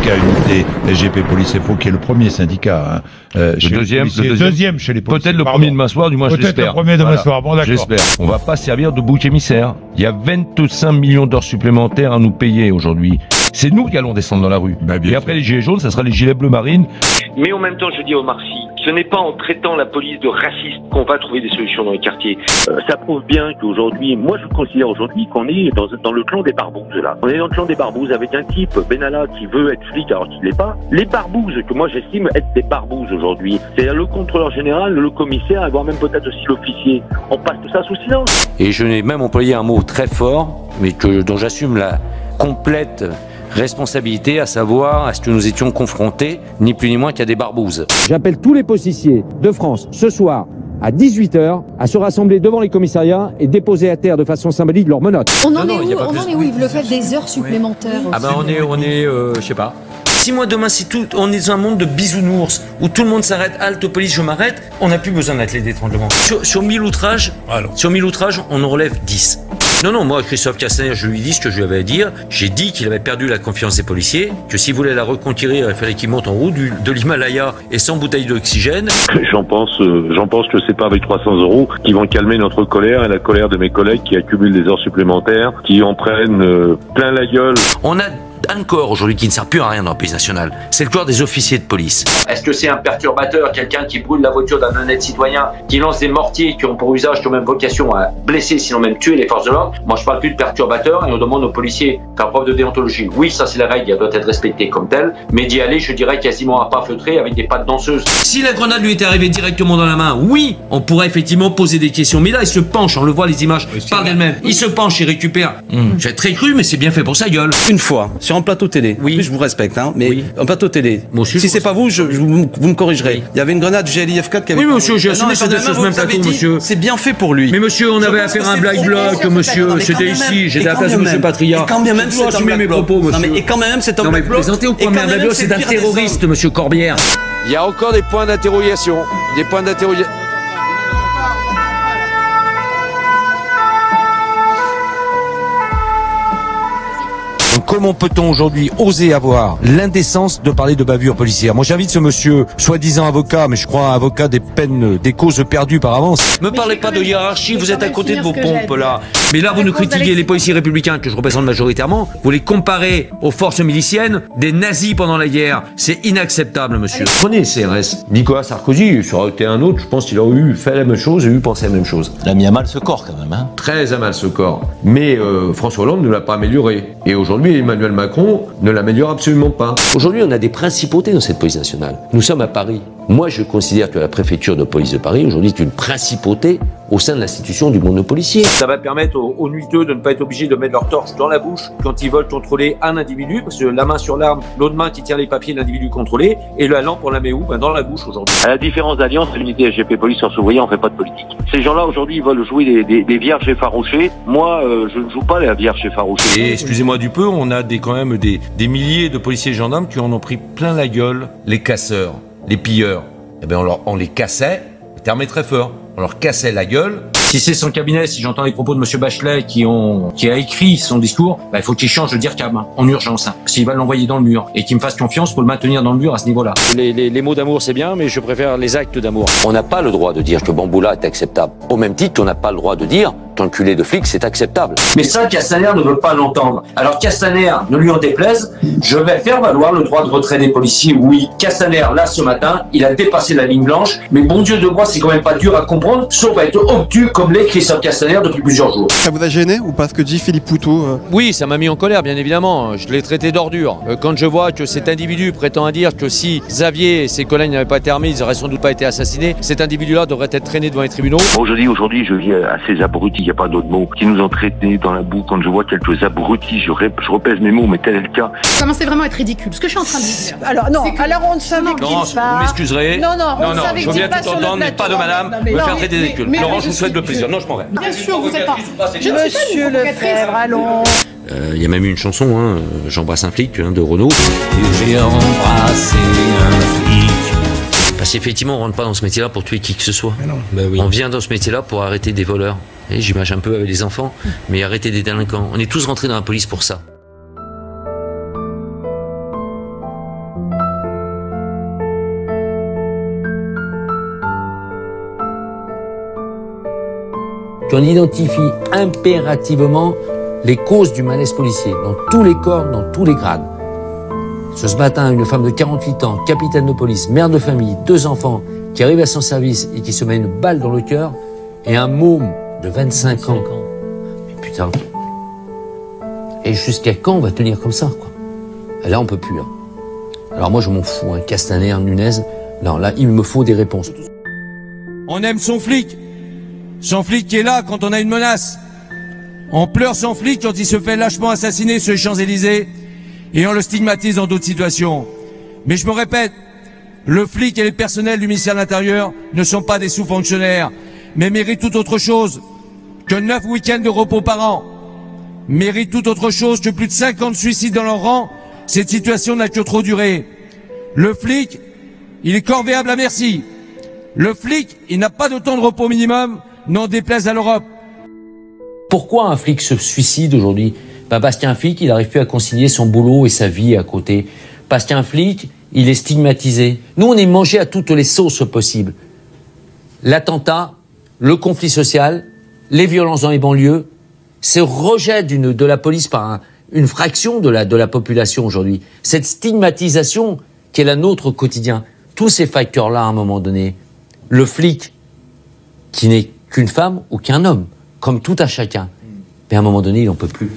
syndicat Unité SGP Police FO, qui est le premier syndicat. Deuxième chez les policiers. Peut-être le premier de m'asseoir, du moins je l'espère. Peut-être le premier de m'asseoir, bon d'accord. J'espère. On va pas servir de bouc émissaire. Il y a 25 millions d'heures supplémentaires à nous payer aujourd'hui. C'est nous qui allons descendre dans la rue. Et après les gilets jaunes, ça sera les gilets bleu marine. Mais en même temps, je dis à Omar Sy, ce n'est pas en traitant la police de raciste qu'on va trouver des solutions dans les quartiers. Ça prouve bien qu'aujourd'hui, moi je considère aujourd'hui qu'on est dans le clan des barbouzes là. On est dans le clan des barbouzes avec un type, Benalla, qui veut être flic alors qu'il l'est pas. Les barbouzes, que moi j'estime être des barbouzes aujourd'hui, c'est le contrôleur général, le commissaire, voire même peut-être aussi l'officier. On passe tout ça sous silence. Et je n'ai même employé un mot très fort, mais dont j'assume la complète responsabilité, à savoir à ce que nous étions confrontés, ni plus ni moins qu'à des barbouzes. J'appelle tous les policiers de France ce soir à 18 h à se rassembler devant les commissariats et déposer à terre de façon symbolique leurs menottes. On en est où ils veulent faire des heures supplémentaires? Ah ben on est je sais pas. Si moi demain, on est dans un monde de bisounours, où tout le monde s'arrête, halte police, je m'arrête, on n'a plus besoin d'être les d'étranglement. Sur 1000 outrages, on en relève 10. Non, moi, Christophe Castaner, je lui dis ce que je lui avais à dire. J'ai dit qu'il avait perdu la confiance des policiers, que s'il voulait la reconquérir, il fallait qu'il monte en haut de l'Himalaya et sans bouteille d'oxygène. J'en pense que c'est pas avec 300 € qui vont calmer notre colère et la colère de mes collègues qui accumulent des heures supplémentaires, qui en prennent plein la gueule. On a un corps aujourd'hui qui ne sert plus à rien dans le pays national. C'est le corps des officiers de police. Est-ce que c'est un perturbateur, quelqu'un qui brûle la voiture d'un honnête citoyen, qui lance des mortiers qui ont pour usage, qui ont même vocation à blesser, sinon même tuer les forces de l'ordre? Moi, je parle plus de perturbateur et on demande aux policiers de faire preuve de déontologie. Oui, ça c'est la règle, elle doit être respectée comme telle, mais d'y aller, je dirais quasiment à pas feutrer avec des pattes danseuses. Si la grenade lui était arrivée directement dans la main, oui, on pourrait effectivement poser des questions. Mais là, il se penche, on le voit, les images parlent d'elles-mêmes. Il se penche, il récupère. J'ai très cru, mais c'est bien fait pour sa gueule. Une fois, sur un plateau télé, oui. Je vous respecte, hein, mais un plateau télé, aussi, si c'est pas vous, vous me corrigerez. Oui. Il y avait une grenade GLIF4 qui avait... Oui, monsieur, j'ai assumé cette chose même plateau, monsieur. C'est bien fait pour lui. Mais monsieur, on avait affaire à un black bloc, monsieur, c'était ici, j'étais à la place de monsieur Patria. Et quand bien même, c'est un black bloc. Non, mais et quand même, c'est un black bloc. Présentez au premier black bloc, c'est un terroriste, monsieur Corbière. Il y a encore des points d'interrogation. Comment peut-on aujourd'hui oser avoir l'indécence de parler de bavure policière? Moi j'invite ce monsieur, soi-disant avocat, mais je crois avocat des peines, des causes perdues par avance. Me parlez pas de hiérarchie, vous êtes à côté de vos pompes là. Mais là vous nous critiquez les policiers républicains que je représente majoritairement, vous les comparez aux forces miliciennes des nazis pendant la guerre. C'est inacceptable, monsieur. Prenez le CRS. Nicolas Sarkozy, ça aurait été un autre, je pense qu'il aurait eu fait la même chose et eu pensé la même chose. Il a mis à mal ce corps quand même, hein. Très à mal ce corps. Mais François Hollande ne l'a pas amélioré. Et aujourd'hui, Emmanuel Macron ne l'améliore absolument pas. Aujourd'hui, on a des principautés dans cette police nationale. Nous sommes à Paris. Moi, je considère que la préfecture de police de Paris, aujourd'hui, est une principauté au sein de l'institution du monde policier. Ça va permettre aux nuiteux de ne pas être obligés de mettre leur torche dans la bouche quand ils veulent contrôler un individu, parce que la main sur l'arme, l'autre main qui tient les papiers de l'individu contrôlé, et la lampe, on la met où? Dans la bouche aujourd'hui. À la différence d'Alliance, l'unité SGP Police, sans s'ouvrier, on fait pas de politique. Ces gens-là, aujourd'hui, ils veulent jouer des vierges effarouchées. Moi, je ne joue pas la vierge effarouchée. Et excusez-moi du peu, on a quand même des milliers de policiers et gendarmes qui en ont pris plein la gueule. Les casseurs, les pilleurs, eh bien on les cassait, le terme est très fort, on leur cassait la gueule. Si c'est son cabinet, si j'entends les propos de monsieur Bachelet qui a écrit son discours, il faut qu'il change de DIRCAM en urgence, s'il va l'envoyer dans le mur et qu'il me fasse confiance pour le maintenir dans le mur à ce niveau-là. Les mots d'amour c'est bien, mais je préfère les actes d'amour. On n'a pas le droit de dire que Bamboula est acceptable. Au même titre qu'on n'a pas le droit de dire qu'enculé de flic c'est acceptable. Mais ça, Castaner ne veut pas l'entendre. Alors Castaner, ne lui en déplaise, je vais faire valoir le droit de retrait des policiers. Oui, Castaner, là ce matin, il a dépassé la ligne blanche, mais bon Dieu de moi, c'est quand même pas dur à comprendre, sauf à être obtus comme l'est Christophe Castaner depuis plusieurs jours. Ça vous a gêné ou pas ce que dit Philippe Poutou? Oui, ça m'a mis en colère, bien évidemment. Je l'ai traité d'ordure. Quand je vois que cet individu prétend à dire que si Xavier et ses collègues n'avaient pas été armés, ils n'auraient sans doute pas été assassinés, cet individu-là devrait être traîné devant les tribunaux. Aujourd'hui, je vis à ces abrutis, il n'y a pas d'autre mot, qui nous ont traités dans la boue. Quand je vois quelques abrutis, je repèse mes mots, mais tel est le cas. Ça commençait vraiment à être ridicule. Ce que je suis en train de dire. Alors non, alors on ne savait qu'il vous m'excuserez. Non, je veux bien tout entendre, mais pas de madame, me faire traiter des ridicules. Laurence, je vous souhaite le plaisir. Non, je m'en vais. Bien sûr, vous êtes pas... Monsieur Lefebvre, allons. Il y a même eu une chanson, J'embrasse un flic, de Renaud. J'ai embrassé un flic. Parce qu'effectivement, on rentre pas dans ce métier-là pour tuer qui que ce soit. Oui. On vient dans ce métier-là pour arrêter des voleurs. J'image un peu avec les enfants, mais arrêter des délinquants. On est tous rentrés dans la police pour ça. qu'on identifie impérativement les causes du malaise policier, dans tous les corps, dans tous les grades. Ce matin, une femme de 48 ans, capitaine de police, mère de famille, 2 enfants, qui arrive à son service et qui se met une balle dans le cœur, et un môme de 25 ans. Mais putain. Et jusqu'à quand on va tenir comme ça, quoi? Et là, on peut plus. Hein. Alors moi, je m'en fous, hein. Castaner, Nunez. Non, là, il me faut des réponses. On aime son flic qui est là quand on a une menace. On pleure son flic quand il se fait lâchement assassiner sur les Champs-Élysées et on le stigmatise dans d'autres situations. Mais je me répète, le flic et le personnel du ministère de l'Intérieur ne sont pas des sous-fonctionnaires, mais méritent tout autre chose que 9 week-ends de repos par an, méritent tout autre chose que plus de 50 suicides dans leur rang. Cette situation n'a que trop duré. Le flic, il est corvéable à merci. Le flic, il n'a pas de temps de repos minimum, n'en déplaise à l'Europe. Pourquoi un flic se suicide aujourd'hui? Parce qu'un flic, il n'arrive plus à concilier son boulot et sa vie à côté. Parce qu'un flic, il est stigmatisé. Nous, on est mangé à toutes les sauces possibles. L'attentat, le conflit social, les violences dans les banlieues, ce rejet de la police par une fraction de la population aujourd'hui. Cette stigmatisation qui est la nôtre au quotidien. Tous ces facteurs-là, à un moment donné, le flic, qui n'est qu'une femme ou qu'un homme, comme tout à chacun, mais à un moment donné, il n'en peut plus.